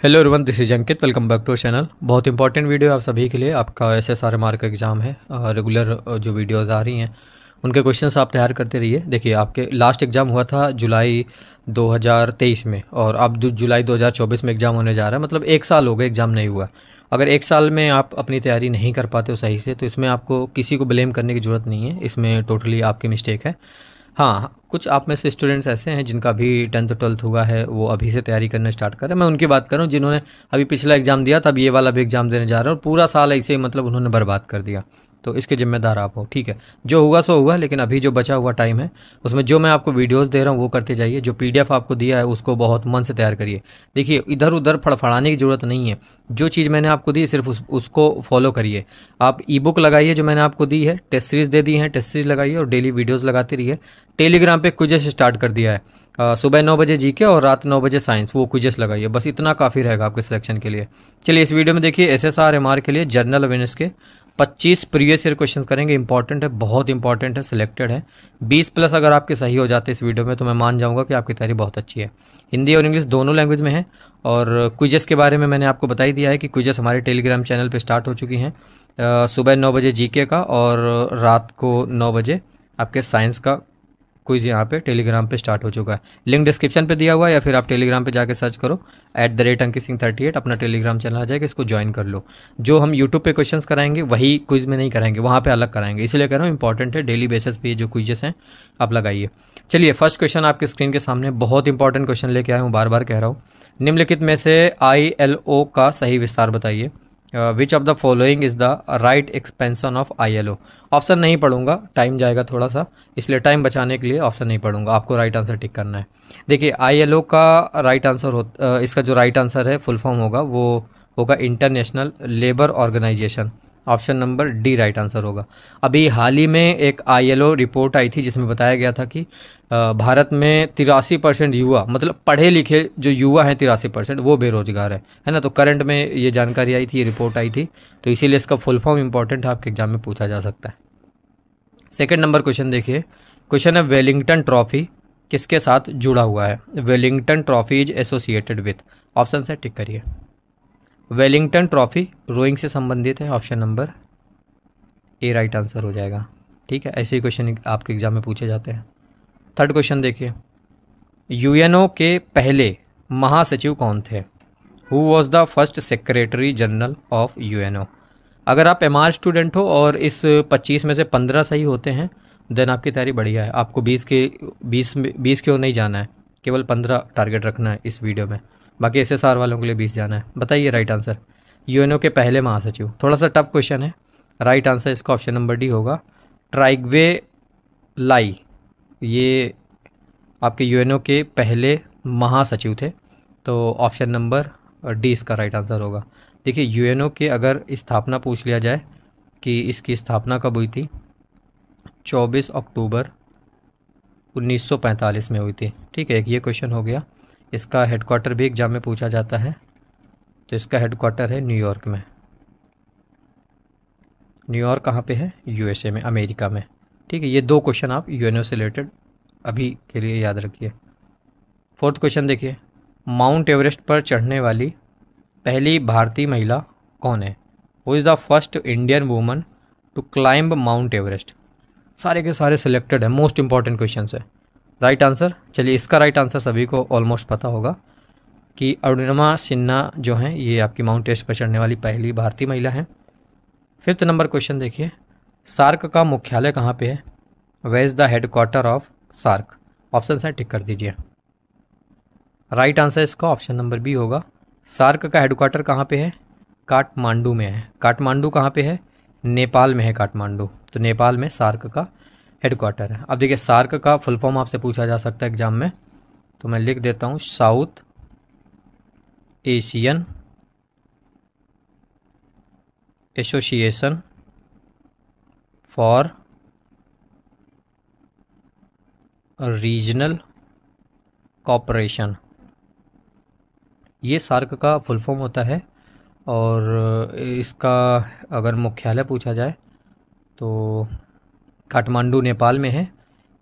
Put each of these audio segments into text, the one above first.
Hello everyone, this is Ankit. Welcome back to channel. बहुत important video आप सभी के लिए। आपका SSRMR का एग्ज़ाम है। रेगुलर जो वीडियोस आ रही हैं उनके क्वेश्चंस आप तैयार करते रहिए। देखिए, आपके लास्ट एग्ज़ाम हुआ था जुलाई 2023 में और अब जुलाई 2024 में एग्ज़ाम होने जा रहा है। मतलब एक साल हो गए एग्ज़ाम नहीं हुआ। अगर एक साल में आप अपनी तैयारी नहीं कर पाते हो सही से, तो इसमें आपको किसी को ब्लेम करने की ज़रूरत नहीं है। इसमें टोटली आपकी मिस्टेक है। हाँ, कुछ आप में से स्टूडेंट्स ऐसे हैं जिनका अभी 10th 12th हुआ है, वो अभी से तैयारी करना स्टार्ट कर रहे हैं। मैं उनकी बात कर रहा हूँ जिन्होंने अभी पिछला एग्ज़ाम दिया था, अब ये वाला भी एग्ज़ाम देने जा रहे हैं और पूरा साल ऐसे ही मतलब उन्होंने बर्बाद कर दिया। तो इसके ज़िम्मेदार आप हो। ठीक है, जो हुआ सो हुआ, लेकिन अभी जो बचा हुआ टाइम है उसमें जो मैं आपको वीडियोस दे रहा हूँ वो करते जाइए। जो PDF आपको दिया है उसको बहुत मन से तैयार करिए। देखिए, इधर उधर फड़फड़ाने की ज़रूरत नहीं है। जो चीज़ मैंने आपको दी सिर्फ उसको फॉलो करिए। आप ई-बुक लगाइए जो मैंने आपको दी है, टेस्ट सीरीज़ दे दी है, टेस्ट सीरीज़ लगाइए और डेली वीडियोज़ लगाते रहिए। टेलीग्राम पे क्विज़ेस स्टार्ट कर दिया है। सुबह 9 बजे जीके और रात 9 बजे साइंस, वो क्विज़ेस लगाइए। बस इतना काफ़ी रहेगा आपके सिलेक्शन के लिए। चलिए, इस वीडियो में देखिए SSRMR के लिए जनरल अवेयरनेस के 25 प्रीवियस ईयर क्वेश्चंस करेंगे। इंपॉर्टेंट है, बहुत इंपॉर्टेंट है, सिलेक्टेड है। 20 प्लस अगर आपके सही हो जाते इस वीडियो में तो मैं मान जाऊंगा कि आपकी तैयारी बहुत अच्छी है। हिंदी और इंग्लिश दोनों लैंग्वेज में है। और क्विज़ेस के बारे में मैंने आपको बता ही दिया है कि क्विज़ेस हमारे टेलीग्राम चैनल पर स्टार्ट हो चुकी हैं। सुबह 9 बजे जीके का और रात को 9 बजे आपके साइंस का क्विज़ यहाँ पे टेलीग्राम पे स्टार्ट हो चुका है। लिंक डिस्क्रिप्शन पे दिया हुआ है या फिर आप टेलीग्राम पे जाके सर्च करो @AnkiSingh38, अपना टेलीग्राम चैनल आ जाएगा, इसको ज्वाइन कर लो। जो हम यूट्यूब पे क्वेश्चंस कराएंगे वही क्विज़ में नहीं कराएंगे, वहाँ पे अलग कराएंगे। इसलिए कह रहा हूँ इंपॉर्टेंट है, डेली बेसिस पे जो क्विजेस हैं आप लगाइए। चलिए, फर्स्ट क्वेश्चन आपके स्क्रीन के सामने बहुत इंपॉर्टेंट क्वेश्चन लेके आया हूँ, बार बार कह रहा हूँ। निम्नलिखित में से ILO का सही विस्तार बताइए। विच of the following is the right expansion of ILO। Option नहीं पढ़ूंगा, टाइम जाएगा थोड़ा सा, इसलिए टाइम बचाने के लिए ऑप्शन नहीं पढ़ूंगा। आपको राइट आंसर टिक करना है। देखिए, ILO का राइट आंसर इसका जो राइट आंसर है फुल फॉर्म होगा वो होगा International Labour Organization. Option number D right answer होगा। अभी हाल ही में एक ILO रिपोर्ट आई थी जिसमें बताया गया था कि भारत में 83% युवा, मतलब पढ़े लिखे जो युवा हैं 83% वो बेरोजगार है ना। तो करंट में ये जानकारी आई थी, ये रिपोर्ट आई थी, तो इसीलिए इसका फुल फॉर्म इंपॉर्टेंट है, आपके एग्जाम में पूछा जा सकता है। सेकेंड नंबर क्वेश्चन देखिए। क्वेश्चन है वेलिंगटन ट्रॉफी किसके साथ जुड़ा हुआ है। Wellington trophy is associated with. Option से टिक करिए। वेलिंगटन ट्रॉफी रोइंग से संबंधित है। Option number A right answer हो जाएगा। ठीक है, ऐसे ही क्वेश्चन आपके एग्जाम में पूछे जाते हैं। थर्ड क्वेश्चन देखिए। UNO के पहले महासचिव कौन थे। Who was the first secretary general of UNO। अगर आप MR स्टूडेंट हो और इस 25 में से 15 सही होते हैं देन आपकी तैयारी बढ़िया है। आपको 20 की ओर नहीं जाना है, केवल 15 टारगेट रखना है इस वीडियो में। बाकी SSR वालों के लिए 20 जाना है। बताइए राइट आंसर। UNO के पहले महासचिव, थोड़ा सा टफ क्वेश्चन है। राइट आंसर इसका ऑप्शन नंबर डी होगा, ट्राइग्वे लाई। ये आपके UNO के पहले महासचिव थे, तो ऑप्शन नंबर डी इसका राइट आंसर होगा। देखिए, UNO के अगर स्थापना पूछ लिया जाए कि इसकी स्थापना कब हुई थी, 24 अक्टूबर 1945 में हुई थी। ठीक है, एक ये क्वेश्चन हो गया। इसका हेडक्वार्टर भी एग्जाम में पूछा जाता है, तो इसका हेडक्वार्टर है न्यूयॉर्क में। न्यूयॉर्क कहाँ पे है? USA में, अमेरिका में। ठीक है, ये दो क्वेश्चन आप UNO से रिलेटेड अभी के लिए याद रखिए। फोर्थ क्वेश्चन देखिए। माउंट एवरेस्ट पर चढ़ने वाली पहली भारतीय महिला कौन है। Who is the first Indian woman to climb Mount Everest. सारे के सारे सिलेक्टेड है, मोस्ट इंपॉर्टेंट क्वेश्चन है। राइट आंसर, चलिए इसका राइट आंसर सभी को ऑलमोस्ट पता होगा कि अरुणिमा सिन्हा जो हैं ये आपकी माउंट एवरेस्ट पर चढ़ने वाली पहली भारतीय महिला हैं। फिफ्थ नंबर क्वेश्चन देखिए। सार्क का मुख्यालय कहाँ पे है। Where is the headquarter of SAARC. Option से टिक कर दीजिए। राइट आंसर इसका ऑप्शन नंबर बी होगा। सार्क का हेडक्वार्टर कहाँ पे है? काठमांडू में है। काठमांडू कहाँ पे है? नेपाल में है काठमांडू। तो नेपाल में सार्क का हेडक्वार्टर है। अब देखिए, सार्क का फुल फॉर्म आपसे पूछा जा सकता है एग्जाम में, तो मैं लिख देता हूँ, South Asian Association for Regional Cooperation. ये सार्क का फुल फॉर्म होता है। और इसका अगर मुख्यालय पूछा जाए तो काठमांडू नेपाल में है।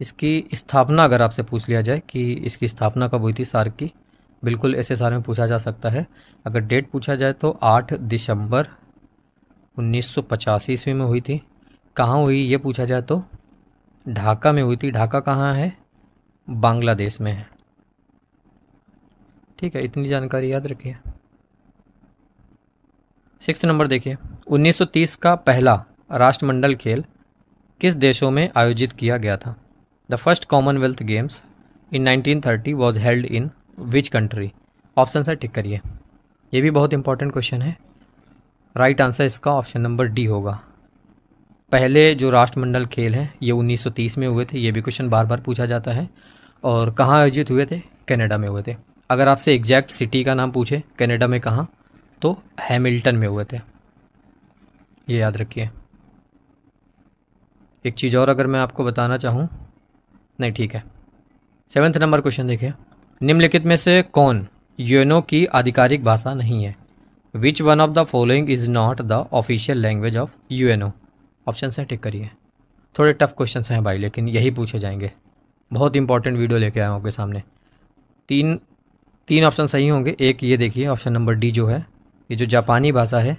इसकी स्थापना अगर आपसे पूछ लिया जाए कि इसकी स्थापना कब हुई थी सार्क की, बिल्कुल SSR में पूछा जा सकता है। अगर डेट पूछा जाए तो 8 दिसंबर 1985 ईस्वी में हुई थी। कहाँ हुई ये पूछा जाए तो ढाका में हुई थी। ढाका कहाँ है? बांग्लादेश में है। ठीक है, इतनी जानकारी याद रखिए। 6 नंबर देखिए, 1930 का पहला राष्ट्रमंडल खेल किस देशों में आयोजित किया गया था? The first Commonwealth games in 1930 was held in which country? Option से टिक करिए। ये भी बहुत इंपॉर्टेंट क्वेश्चन है। राइट आंसर इसका ऑप्शन नंबर डी होगा। पहले जो राष्ट्रमंडल खेल हैं ये 1930 में हुए थे। ये भी क्वेश्चन बार बार पूछा जाता है। और कहाँ आयोजित हुए थे? कनाडा में हुए थे। अगर आपसे एग्जैक्ट सिटी का नाम पूछे कनाडा में कहाँ, तो हैमिल्टन में हुए थे, ये याद रखिए। एक चीज़ और अगर मैं आपको बताना चाहूँ, नहीं ठीक है। 7 नंबर क्वेश्चन देखिए, निम्नलिखित में से कौन यूएनओ की आधिकारिक भाषा नहीं है? Which one of the following is not the official language of UNO? Option से टिक करिए। थोड़े टफ क्वेश्चन हैं भाई, लेकिन यही पूछे जाएंगे। बहुत इंपॉर्टेंट वीडियो लेके आया हूँ आपके सामने। तीन ऑप्शन सही होंगे। एक ये देखिए ऑप्शन नंबर डी जो है, ये जो जापानी भाषा है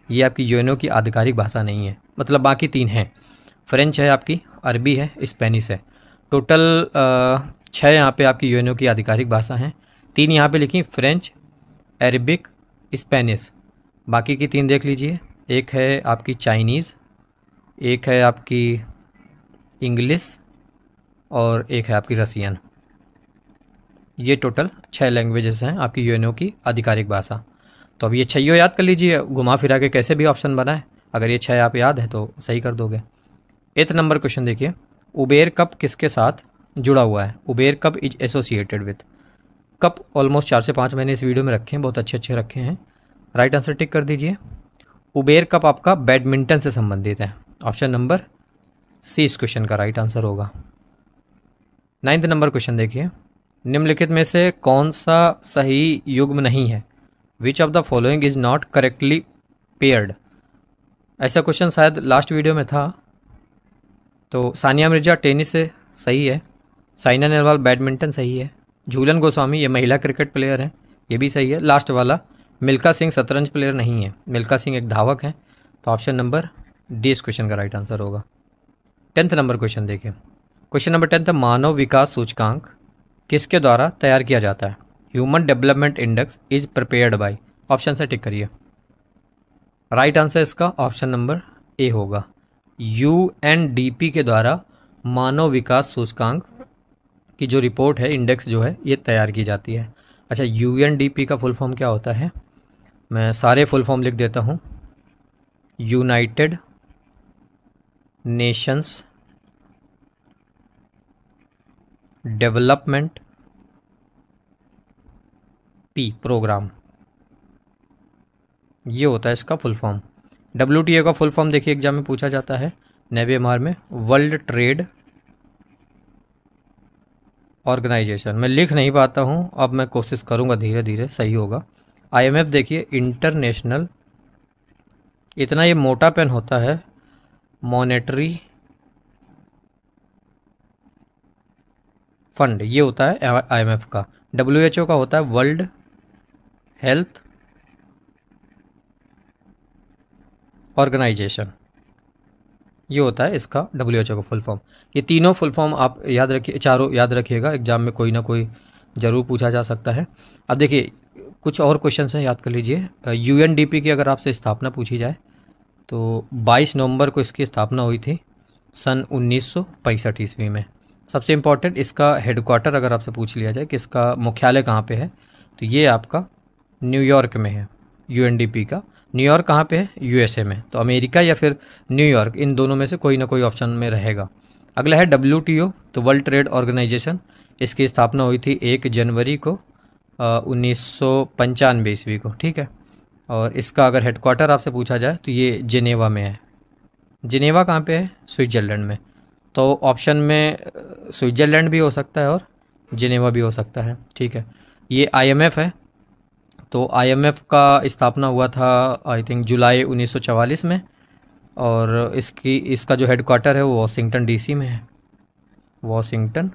ये आपकी यूएनओ की आधिकारिक भाषा नहीं है। मतलब बाकी 3 हैं। फ्रेंच है आपकी, अरबी है, स्पेनिश है। टोटल 6 यहाँ पे आपकी यूएनओ की आधिकारिक भाषा हैं। 3 यहाँ पे लिखी, फ्रेंच, अरबिक, स्पेनिश। बाकी की 3 देख लीजिए। एक है आपकी चाइनीज़, एक है आपकी इंग्लिश और एक है आपकी रसियन। ये टोटल 6 लैंग्वेजेस हैं आपकी यूएनओ की आधिकारिक भाषा। तो अब ये 6 याद कर लीजिए, घुमा फिरा के कैसे भी ऑप्शन बनाए। अगर ये 6 आप याद हैं तो सही कर दोगे। 8 नंबर क्वेश्चन देखिए, उबेर कप किसके साथ जुड़ा हुआ है? Uber cup is associated with. Cup almost 4 से 5 मैंने इस वीडियो में रखे हैं, बहुत अच्छे रखे हैं। राइट आंसर टिक कर दीजिए। उबेर कप आपका बैडमिंटन से संबंधित है। ऑप्शन नंबर सी इस क्वेश्चन का राइट आंसर होगा। 9 नंबर क्वेश्चन देखिए, निम्नलिखित में से कौन सा सही युग्म नहीं है? विच of the following is not correctly paired. ऐसा क्वेश्चन शायद लास्ट वीडियो में था। तो सानिया मिर्जा टेनिस से सही है, साइना नेहवाल बैडमिंटन सही है, झूलन गोस्वामी ये महिला क्रिकेट प्लेयर हैं, ये भी सही है। लास्ट वाला मिल्खा सिंह शतरंज प्लेयर नहीं है, मिल्खा सिंह एक धावक हैं। तो ऑप्शन नंबर डी इस क्वेश्चन का राइट आंसर होगा। 10 नंबर क्वेश्चन देखिए, क्वेश्चन नंबर 10 मानव विकास सूचकांक किसके द्वारा तैयार किया जाता है? Human development index is prepared by. Option से टिक करिए। राइट आंसर इसका ऑप्शन नंबर ए होगा। यूएनडीपी के द्वारा मानव विकास सूचकांक की जो रिपोर्ट है, इंडेक्स जो है, ये तैयार की जाती है। अच्छा, यूएनडीपी का फुल फॉर्म क्या होता है? मैं सारे फुल फॉर्म लिख देता हूँ। यूनाइटेड नेशंस डेवलपमेंट प्रोग्राम, ये होता है इसका फुल फॉर्म। WTO का फुल फॉर्म देखिए एग्जाम में पूछा जाता है, NAVMR में वर्ल्ड ट्रेड ऑर्गेनाइजेशन। मैं लिख नहीं पाता हूँ, अब मैं कोशिश करूँगा, धीरे धीरे सही होगा। IMF देखिए इंटरनेशनल, इतना ये मोटा पेन होता है, मॉनेटरी फंड, ये होता है IMF का। WHO का होता है वर्ल्ड हेल्थ ऑर्गेनाइजेशन, ये होता है इसका WHO का फुल फॉर्म। ये तीनों फुल फॉर्म आप याद रखिए, चारों याद रखिएगा, एग्जाम में कोई ना कोई ज़रूर पूछा जा सकता है। अब देखिए कुछ और क्वेश्चन हैं, याद कर लीजिए। UNDP की अगर आपसे स्थापना पूछी जाए तो 22 नवंबर को इसकी स्थापना हुई थी सन 1965 ईस्वी में। सबसे इम्पॉर्टेंट इसका हेडक्वार्टर अगर आपसे पूछ लिया जाए कि इसका मुख्यालय कहाँ पे है, तो ये आपका न्यूयॉर्क में है। UNDP का न्यूयॉर्क कहाँ पे है? USA में। तो अमेरिका या फिर न्यूयॉर्क, इन दोनों में से कोई ना कोई ऑप्शन में रहेगा। अगला है WTO, तो वर्ल्ड ट्रेड ऑर्गेनाइजेशन, इसकी स्थापना हुई थी 1 जनवरी को 1995 ईस्वी को। ठीक है, और इसका अगर हेडक्वार्टर आपसे पूछा जाए तो ये जिनेवा में है। जिनेवा कहाँ पे है? स्विट्ज़रलैंड में। तो ऑप्शन में स्विट्ज़रलैंड भी हो सकता है और जिनेवा भी हो सकता है। ठीक है, ये IMF है, तो IMF का स्थापना हुआ था आई थिंक जुलाई 1944 में, और इसका जो हेडक्वार्टर है वो वाशिंगटन DC में है। वाशिंगटन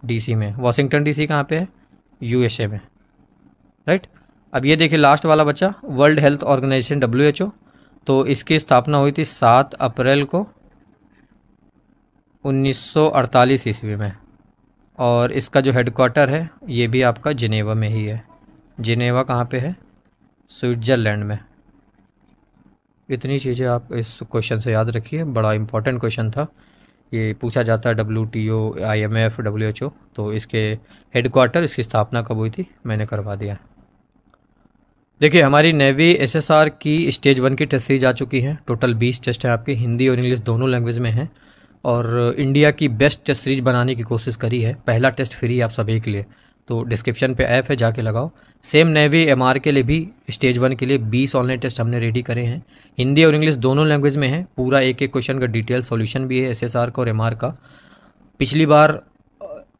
DC में। वाशिंगटन DC कहाँ पे है? USA में। राइट। अब ये देखिए लास्ट वाला बचा वर्ल्ड हेल्थ ऑर्गेनाइजेशन WHO, तो इसकी स्थापना हुई थी 7 अप्रैल को 1948 ईस्वी में, और इसका जो हेडक्वार्टर है ये भी आपका जिनेवा में ही है। जिनेवा कहाँ पे है? स्विट्ज़रलैंड में। इतनी चीज़ें आप इस क्वेश्चन से याद रखिए, बड़ा इंपॉर्टेंट क्वेश्चन था। ये पूछा जाता है WTO, IMF, WHO, तो इसके हेडक्वार्टर, इसकी स्थापना कब हुई थी मैंने करवा दिया। देखिए हमारी नेवी SSR की स्टेज 1 की टेस्ट सीरीज आ चुकी है। टोटल 20 टेस्ट है आपकी, हिंदी और इंग्लिश दोनों लैंग्वेज में हैं, और इंडिया की बेस्ट टेस्ट सीरीज बनाने की कोशिश करी है। पहला टेस्ट फ्री आप सभी के लिए, तो डिस्क्रिप्शन पे ऐप है, जाके लगाओ। सेम नेवी MR के लिए भी स्टेज 1 के लिए 20 ऑनलाइन टेस्ट हमने रेडी करे हैं, हिंदी और इंग्लिश दोनों लैंग्वेज में है। पूरा एक एक क्वेश्चन का डिटेल सॉल्यूशन भी है SSR का और MR का। पिछली बार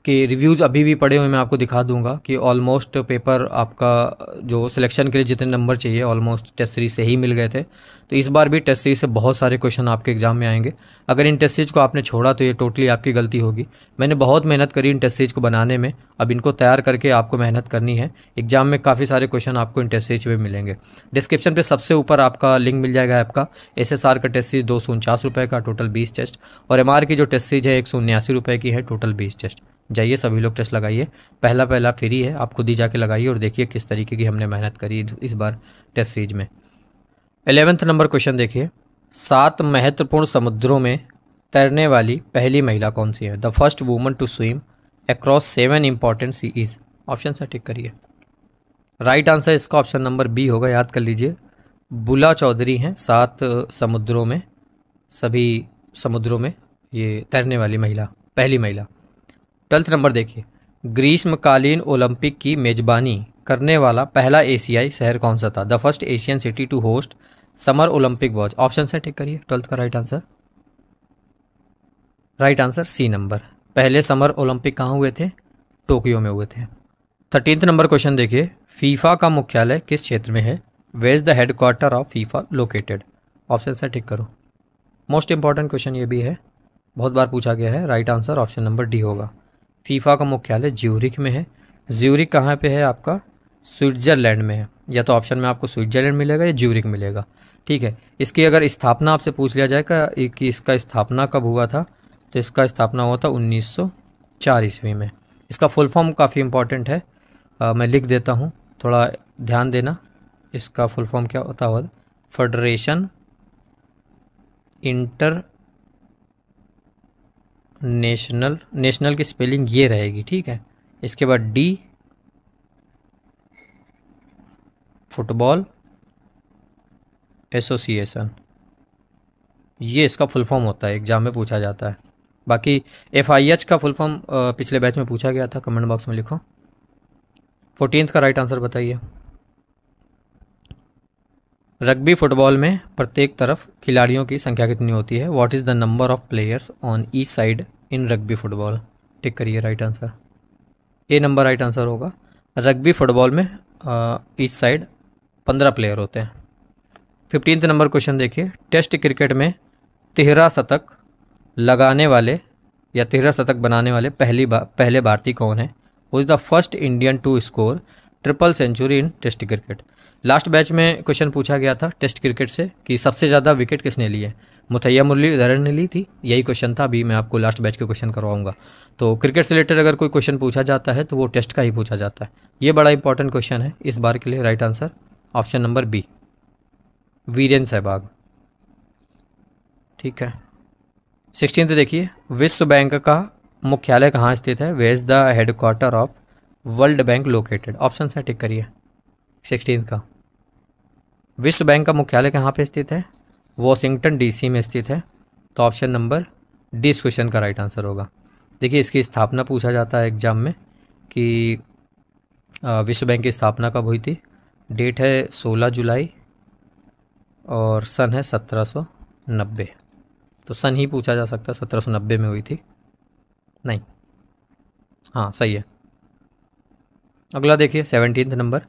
के रिव्यूज़ अभी भी पड़े हुए मैं आपको दिखा दूंगा कि ऑलमोस्ट पेपर आपका जो सिलेक्शन के लिए जितने नंबर चाहिए ऑलमोस्ट टेस्ट सीरीज से ही मिल गए थे। तो इस बार भी टेस्ट सीरीज से बहुत सारे क्वेश्चन आपके एग्जाम में आएंगे। अगर इन टेस्ट सीरीज को आपने छोड़ा तो ये टोटली आपकी गलती होगी। मैंने बहुत मेहनत करी इन टेस्ट सीरीज को बनाने में, अब इनको तैयार करके आपको मेहनत करनी है। एग्जाम में काफ़ी सारे क्वेश्चन आपको इन टेस्ट सीरीज में मिलेंगे। डिस्क्रिप्शन पर सबसे ऊपर आपका लिंक मिल जाएगा ऐप का। SSR का टेस्ट सीरीज 249 रुपये का, टोटल 20 टेस्ट, और MR की जो टेस्ट सीरीज है 179 रुपये की है, टोटल 20 टेस्ट। जाइए सभी लोग टेस्ट लगाइए, पहला फ्री है, आप खुद ही जाके लगाइए और देखिए किस तरीके की हमने मेहनत करी इस बार टेस्ट सीरीज में। 11वां नंबर क्वेश्चन देखिए, 7 महत्वपूर्ण समुद्रों में तैरने वाली पहली महिला कौन सी है? The first woman to swim across 7 important sea is. Option से टिक करिए। राइट आंसर इसका ऑप्शन नंबर बी होगा, याद कर लीजिए। बुला चौधरी हैं 7 समुद्रों में, सभी समुद्रों में ये तैरने वाली महिला, पहली महिला। 12वां नंबर देखिए, ग्रीष्मकालीन ओलंपिक की मेजबानी करने वाला पहला एशियाई शहर कौन सा था? The first Asian city to host summer Olympic was. Option से टिक करिए। 12th का राइट आंसर सी नंबर। पहले समर ओलंपिक कहाँ हुए थे? टोक्यो में हुए थे। 13वां नंबर क्वेश्चन देखिए, फीफा का मुख्यालय किस क्षेत्र में है? Where is the headquarter of FIFA located? Option से टिक करो। मोस्ट इंपॉर्टेंट क्वेश्चन ये भी है, बहुत बार पूछा गया है। Right answer option number D होगा। फीफा का मुख्यालय ज्यूरिख में है। ज्यूरिख कहाँ पे है आपका? स्विट्ज़रलैंड में है। या तो ऑप्शन में आपको स्विट्ज़रलैंड मिलेगा या ज्यूरिख मिलेगा, ठीक है। इसकी अगर स्थापना आपसे पूछ लिया जाएगा कि इसका स्थापना कब हुआ था, तो इसका स्थापना हुआ था 1904 ईस्वी में। इसका फुल फॉर्म काफ़ी इंपॉर्टेंट है, मैं लिख देता हूँ, थोड़ा ध्यान देना। इसका फुल फॉर्म क्या होता है? फेडरेशन इंटर नेशनल की स्पेलिंग ये रहेगी, ठीक है। इसके बाद डी फुटबॉल एसोसिएशन, ये इसका फुल फॉर्म होता है, एग्जाम में पूछा जाता है। बाकी FIH का फुल फॉर्म पिछले बैच में पूछा गया था, कमेंट बॉक्स में लिखो। 14th का राइट आंसर बताइए। रग्बी फुटबॉल में प्रत्येक तरफ खिलाड़ियों की संख्या कितनी होती है? What is the number of players on each side in rugby football? Tick करिए right answer. A number right answer होगा। रग्बी फुटबॉल में ईच साइड 15 प्लेयर होते हैं। 15th नंबर क्वेश्चन देखिए, टेस्ट क्रिकेट में 13 शतक लगाने वाले या 13 शतक बनाने वाले पहले भारतीय कौन है? Who is the first Indian to score triple century in test cricket? Last batch में क्वेश्चन पूछा गया था टेस्ट क्रिकेट से कि सबसे ज़्यादा विकेट किसने ली है? मुथैया मुरलीधरन ने ली थी, यही क्वेश्चन था। अभी मैं आपको लास्ट बैच के क्वेश्चन करवाऊंगा। तो क्रिकेट से रिलेटेड अगर कोई क्वेश्चन पूछा जाता है तो वो टेस्ट का ही पूछा जाता है। ये बड़ा इंपॉर्टेंट क्वेश्चन है इस बार के लिए। Right answer option number B, Virender Sehwag, ठीक है। 16th देखिए, विश्व बैंक का मुख्यालय कहाँ स्थित है? Where is the headquarter of World Bank located? Option से टिक करिए। 16th का विश्व बैंक का मुख्यालय कहाँ पे स्थित है? वॉशिंगटन DC में स्थित है। तो ऑप्शन नंबर डी इस क्वेश्चन का राइट आंसर होगा। देखिए इसकी स्थापना पूछा जाता है एग्जाम में कि विश्व बैंक की स्थापना कब हुई थी। डेट है 16 जुलाई और सन है 1790। तो सन ही पूछा जा सकता है, 1790 में हुई थी, नहीं, हाँ सही है। अगला देखिए 17th नंबर,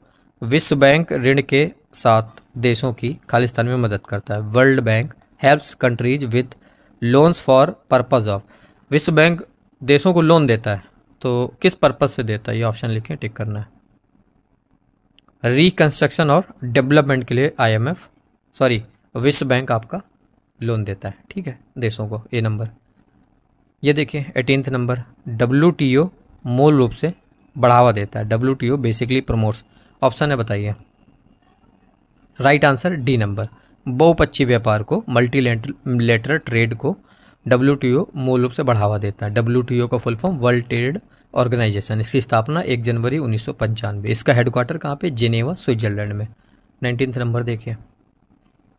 विश्व बैंक ऋण के साथ देशों की खालिस्तान में मदद करता है। World bank helps countries with loans for purpose of. विश्व बैंक देशों को लोन देता है, तो किस पर्पस से देता है? ये ऑप्शन लिखें, टिक करना है। रिकंस्ट्रक्शन और डेवलपमेंट के लिए विश्व बैंक आपका लोन देता है, ठीक है, देशों को। ए नंबर। ये देखिए 18th नंबर, WTO मूल रूप से बढ़ावा देता है। WTO basically promotes. ऑप्शन है, बताइए। Right answer D number. बहुपक्षीय व्यापार को, मल्टीलेटरल ट्रेड को WTO मूल रूप से बढ़ावा देता है। WTO का full form World Trade Organization. इसकी स्थापना 1 जनवरी 1995। इसका हेडक्वार्टर कहाँ पे? जेनेवा, स्विट्जरलैंड में। 19th नंबर देखिए।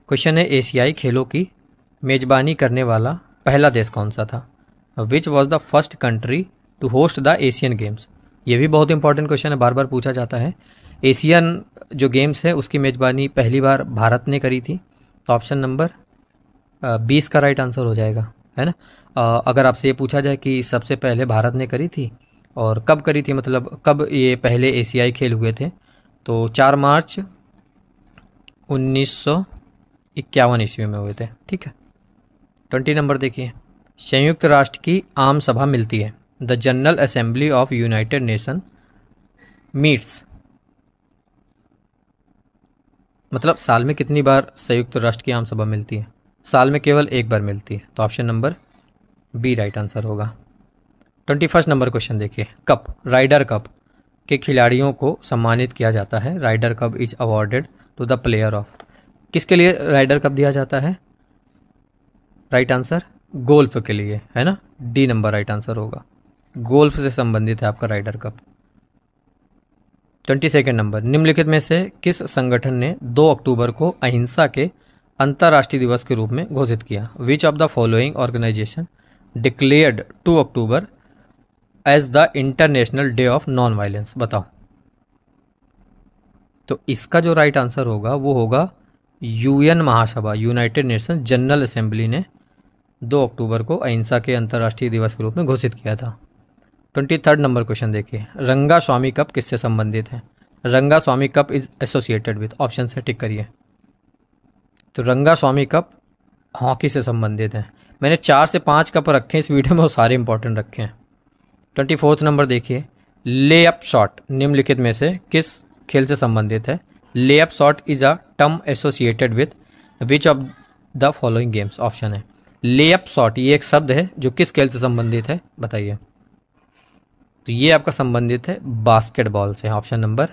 क्वेश्चन है, एशियाई खेलों की मेजबानी करने वाला पहला देश कौन सा था? Which was the first country to host the Asian Games? ये भी बहुत इंपॉर्टेंट क्वेश्चन है, बार बार पूछा जाता है। एशियन जो गेम्स है उसकी मेजबानी पहली बार भारत ने करी थी। तो ऑप्शन नंबर 20 का राइट आंसर हो जाएगा, है ना। अगर आपसे ये पूछा जाए कि सबसे पहले भारत ने करी थी और कब करी थी, मतलब कब ये पहले एशियाई खेल हुए थे, तो 4 मार्च 1951 ईस्वी में हुए थे, ठीक है। 20 नंबर देखिए। संयुक्त राष्ट्र की आम सभा मिलती है। The general assembly of United nation meets, मतलब साल में कितनी बार संयुक्त राष्ट्र की आम सभा मिलती है? साल में केवल एक बार मिलती है। तो option number B right answer होगा। 21 नंबर क्वेश्चन देखिए। कप, राइडर कप के खिलाड़ियों को सम्मानित किया जाता है। Ryder Cup is awarded to the player of. किसके लिए राइडर कप दिया जाता है? राइट आंसर गोल्फ के लिए, है ना। डी नंबर राइट आंसर होगा। गोल्फ से संबंधित है आपका राइडर कप। 22 नंबर। निम्नलिखित में से किस संगठन ने 2 अक्टूबर को अहिंसा के अंतर्राष्ट्रीय दिवस के रूप में घोषित किया? Which of the following organisation declared 2 October as the international day of non violence? बताओ। तो इसका जो राइट आंसर होगा वो होगा UN महासभा, यूनाइटेड नेशन जनरल असेंबली ने 2 अक्टूबर को अहिंसा के अंतर्राष्ट्रीय दिवस के रूप में घोषित किया था। 23 नंबर क्वेश्चन देखिए। रंगास्वामी कप किससे संबंधित है? Rangaswamy cup is associated with. Option से टिक करिए। तो रंगास्वामी कप हॉकी से संबंधित है। मैंने 4 से 5 कप रखे हैं इस वीडियो में, वो सारे इंपॉर्टेंट रखे हैं। 24 नंबर देखिए। ले अप शॉट निम्नलिखित में से किस खेल से संबंधित है? ले up shot is a term associated with which of the following games? Option है। ले अप शॉट ये एक शब्द है जो किस खेल से संबंधित है, बताइए। तो ये आपका संबंधित है बास्केटबॉल से। Option number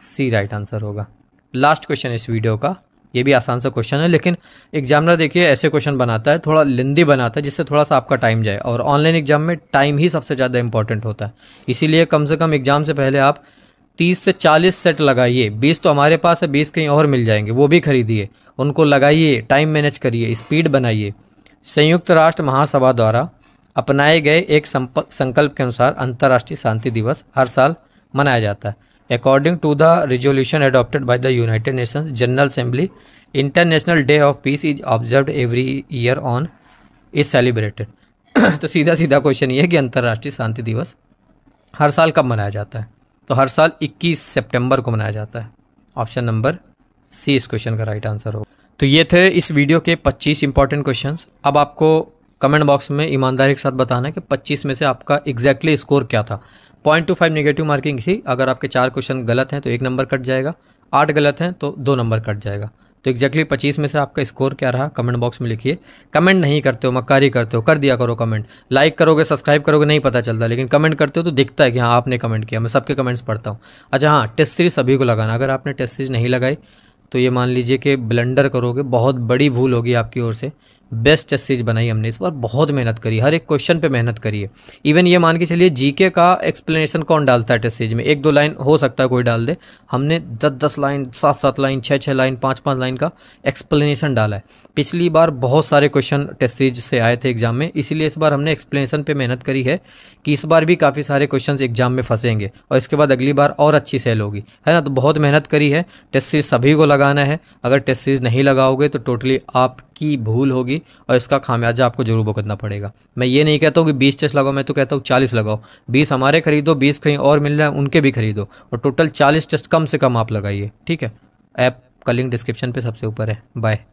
C right answer होगा। लास्ट क्वेश्चन इस वीडियो का, ये भी आसान सा क्वेश्चन है, लेकिन एग्जामिनर देखिए ऐसे क्वेश्चन बनाता है, थोड़ा लेंदी बनाता है, जिससे थोड़ा सा आपका टाइम जाए। और ऑनलाइन एग्जाम में टाइम ही सबसे ज़्यादा इंपॉर्टेंट होता है। इसीलिए कम से कम एग्जाम से पहले आप 30 से 40 सेट लगाइए। 20 तो हमारे पास है, 20 कहीं और मिल जाएंगे, वो भी खरीदिए, उनको लगाइए, टाइम मैनेज करिए, स्पीड बनाइए। संयुक्त राष्ट्र महासभा द्वारा अपनाए गए एक संकल्प के अनुसार अंतर्राष्ट्रीय शांति दिवस हर साल मनाया जाता है। According to the resolution adopted by the United Nations General Assembly, International Day of Peace is observed every year on is celebrated। तो सीधा सीधा क्वेश्चन ये है कि अंतर्राष्ट्रीय शांति दिवस हर साल कब मनाया जाता है? तो हर साल 21 सितंबर को मनाया जाता है। ऑप्शन नंबर सी इस क्वेश्चन का राइट आंसर होगा। तो ये थे इस वीडियो के 25 इंपॉर्टेंट क्वेश्चंस। अब आपको कमेंट बॉक्स में ईमानदारी के साथ बताना है कि 25 में से आपका एग्जैक्टली स्कोर क्या था। 0.25 नेगेटिव मार्किंग थी। अगर आपके 4 क्वेश्चन गलत हैं तो 1 नंबर कट जाएगा, 8 गलत हैं तो 2 नंबर कट जाएगा। तो एग्जैक्टली 25 में से आपका स्कोर क्या रहा कमेंट बॉक्स में लिखिए। कमेंट नहीं करते हो, मक्कारी करते हो, कर दिया करो कमेंट। लाइक करोगे, सब्सक्राइब करोगे नहीं पता चलता, लेकिन कमेंट करते हो तो दिखता है कि हाँ आपने कमेंट किया। मैं सबके कमेंट्स पढ़ता हूँ। अच्छा हाँ, टेस्ट सीरीज सभी को लगाना। अगर आपने टेस्ट सीरीज नहीं लगाई तो ये मान लीजिए कि ब्लंडर करोगे, बहुत बड़ी भूल होगी आपकी ओर से। बेस्ट टेस्ट सीरीज बनाई हमने इस बार, बहुत मेहनत करी, हर एक क्वेश्चन पे मेहनत करिए। इवन ये मान के चलिए जीके का एक्सप्लेनेशन कौन डालता है टेस्ट सीरीज में? 1-2 लाइन हो सकता है कोई डाल दे, हमने 10-10 लाइन, 7-7 लाइन, 6-6 लाइन, 5-5 लाइन का एक्सप्लेनेशन डाला है। पिछली बार बहुत सारे क्वेश्चन टेस्ट सीरीज से आए थे एग्जाम में, इसीलिए इस बार हमने एक्सप्लेनेशन पे मेहनत करी है कि इस बार भी काफ़ी सारे क्वेश्चन एग्जाम में फंसेंगे और इसके बाद अगली बार और अच्छी सेल होगी, है ना। तो बहुत मेहनत करी है। टेस्ट सीरीज सभी को लगाना है। अगर टेस्ट सीरीज नहीं लगाओगे तो टोटली आपकी भूल होगी और इसका खामियाजा आपको जरूर भुगतना पड़ेगा। मैं ये नहीं कहता हूँ कि 20 टेस्ट लगाओ, मैं तो कहता हूँ 40 लगाओ। 20 हमारे खरीदो, 20 कहीं और मिल रहा है उनके भी खरीदो, और टोटल 40 टेस्ट कम से कम आप लगाइए, ठीक है। ऐप का लिंक डिस्क्रिप्शन पे सबसे ऊपर है। बाय।